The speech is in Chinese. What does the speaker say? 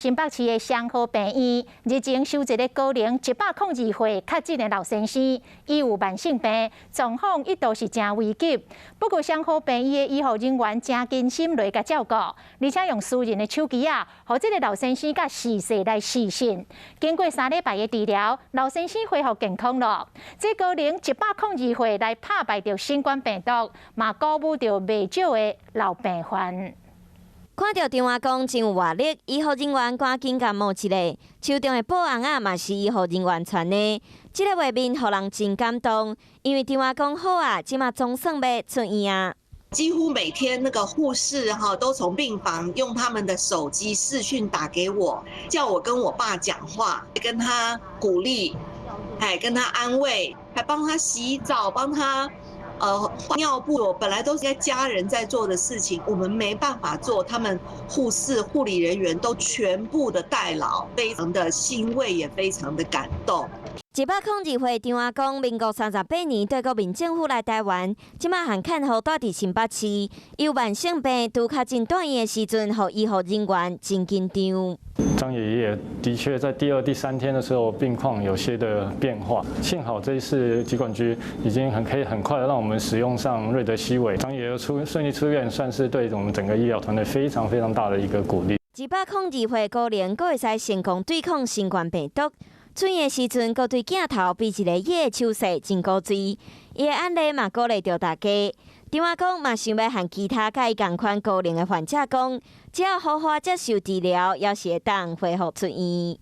新北市的双和病院日前收一个高龄102岁确诊的老先生，伊有慢性病，状况一度是真危急。不过双和病院的医护人员真尽心来甲照顾，而且用私人的手机互这个老先生甲逝世来视讯。经过3礼拜的治疗，老先生恢复健康了。这高龄102岁来打败着新冠病毒，嘛鼓舞着未少的老病患。 看到电话讲真有活力，医护人员赶紧甲摸一个。手中的布红嘛是医护人员传的，这个画面让人真感动。因为电话讲好即马总算要出院啊！几乎每天那个护士都从病房用他们的手机视讯打给我，叫我跟我爸讲话，跟他鼓励，跟他安慰，还帮他洗澡，帮他。 换尿布，本来都是家人在做的事情，我们没办法做，他们护士、护理人员都全部的代劳，非常的欣慰，也非常的感动。 102岁电话讲，民国38年对国民政府来台湾，即马汉看护住伫新北市，伊有慢性病，拄确诊住院的时阵，互医护人员真紧张。 张爷爷的确在第2、第3天的时候病况有些的变化，幸好这一次疾管局已经可以很快的让我们使用上瑞德西韦，张爷爷顺利出院，算是对我们整个医疗团队非常大的一个鼓励。102岁高龄，佫会使成功对抗新冠病毒。出院的时阵，佫对镜头比一个伊的手势真古锥，伊的案例嘛鼓励着大家。电话讲嘛想要和其他甲伊同款高龄的患者讲，只要好好接受治疗，也是会当恢复出院。